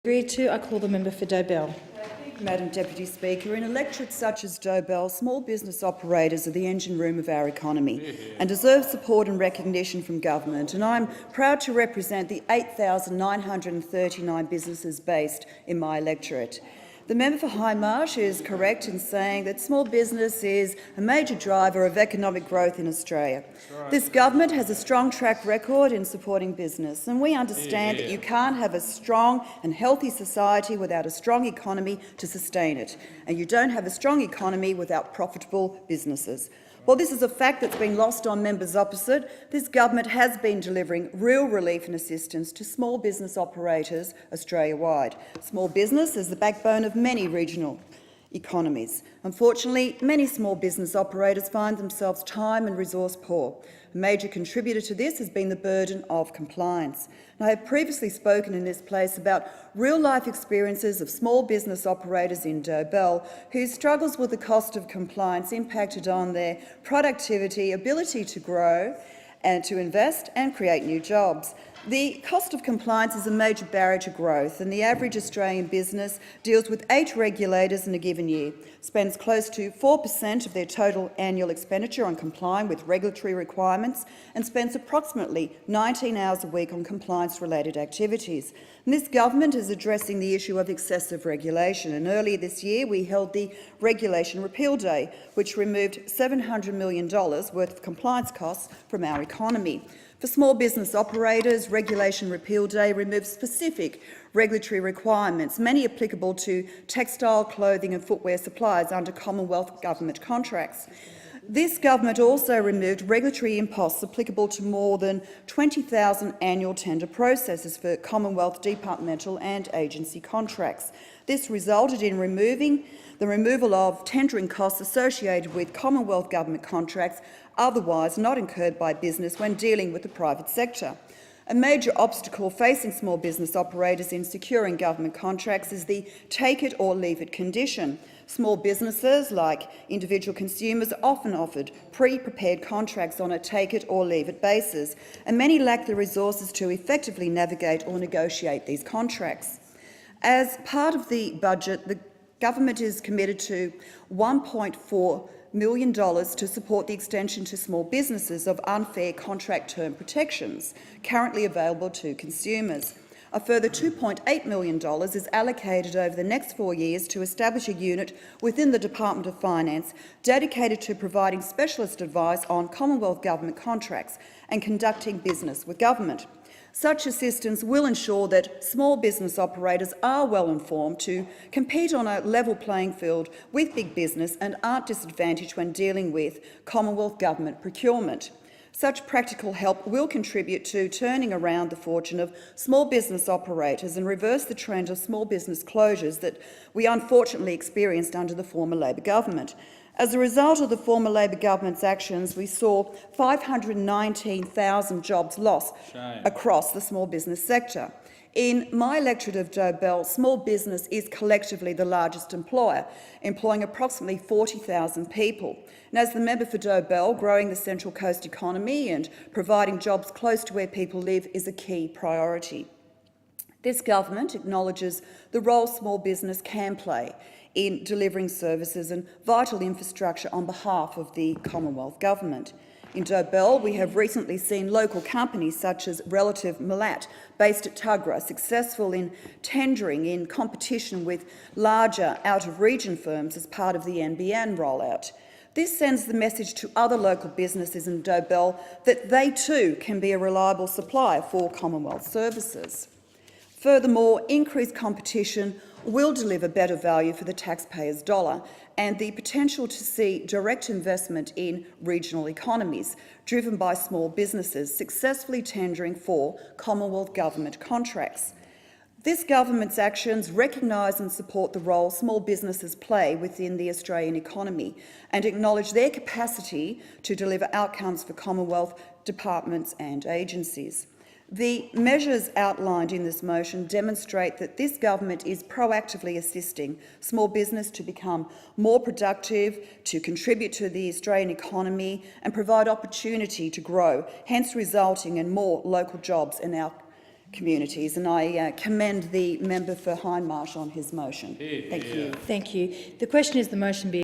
Agreed to. I call the member for Dobell. Madam Deputy Speaker, in electorates such as Dobell, small business operators are the engine room of our economy and deserve support and recognition from government. And I'm proud to represent the 8,939 businesses based in my electorate. The member for High Marsh is correct in saying that small business is a major driver of economic growth in Australia. This government has a strong track record in supporting business, and we understand that you can't have a strong and healthy society without a strong economy to sustain it, and you don't have a strong economy without profitable businesses. While this is a fact that's been lost on members opposite, this government has been delivering real relief and assistance to small business operators Australia-wide. Small business is the backbone of many regional economies. Unfortunately, many small business operators find themselves time and resource poor. A major contributor to this has been the burden of compliance. And I have previously spoken in this place about real-life experiences of small business operators in Dobell whose struggles with the cost of compliance impacted on their productivity, ability to grow and to invest and create new jobs. The cost of compliance is a major barrier to growth, and the average Australian business deals with 8 regulators in a given year, spends close to 4% of their total annual expenditure on complying with regulatory requirements, and spends approximately 19 hours a week on compliance-related activities. And this government is addressing the issue of excessive regulation, and earlier this year we held the Regulation Repeal Day, which removed $700 million worth of compliance costs from our economy. For small business operators, Regulation Repeal Day removes specific regulatory requirements, many applicable to textile, clothing and footwear suppliers under Commonwealth government contracts. This government also removed regulatory imposts applicable to more than 20,000 annual tender processes for Commonwealth departmental and agency contracts. This resulted in the removal of tendering costs associated with Commonwealth government contracts otherwise not incurred by business when dealing with the private sector. A major obstacle facing small business operators in securing government contracts is the take-it-or-leave-it condition. Small businesses, like individual consumers, are often offered pre-prepared contracts on a take-it-or-leave-it basis, and many lack the resources to effectively navigate or negotiate these contracts. As part of the budget, the government is committed to $1.4 million to support the extension to small businesses of unfair contract term protections currently available to consumers. A further $2.8 million is allocated over the next 4 years to establish a unit within the Department of Finance dedicated to providing specialist advice on Commonwealth government contracts and conducting business with government. Such assistance will ensure that small business operators are well informed to compete on a level playing field with big business and aren't disadvantaged when dealing with Commonwealth government procurement. Such practical help will contribute to turning around the fortune of small business operators and reverse the trend of small business closures that we unfortunately experienced under the former Labor government. As a result of the former Labor government's actions, we saw 519,000 jobs lost across the small business sector. In my electorate of Dobell, small business is collectively the largest employer, employing approximately 40,000 people. And as the member for Dobell, growing the Central Coast economy and providing jobs close to where people live is a key priority. This government acknowledges the role small business can play in delivering services and vital infrastructure on behalf of the Commonwealth Government. In Dobell, we have recently seen local companies such as Relative Malat, based at Tuggerah, successful in tendering in competition with larger out-of-region firms as part of the NBN rollout. This sends the message to other local businesses in Dobell that they too can be a reliable supplier for Commonwealth services. Furthermore, increased competition will deliver better value for the taxpayer's dollar and the potential to see direct investment in regional economies, driven by small businesses successfully tendering for Commonwealth government contracts. This government's actions recognise and support the role small businesses play within the Australian economy and acknowledge their capacity to deliver outcomes for Commonwealth departments and agencies. The measures outlined in this motion demonstrate that this government is proactively assisting small business to become more productive, to contribute to the Australian economy and provide opportunity to grow, hence resulting in more local jobs in our communities, and I commend the member for Hindmarsh on his motion. Thank you. Thank you. The question is the motion be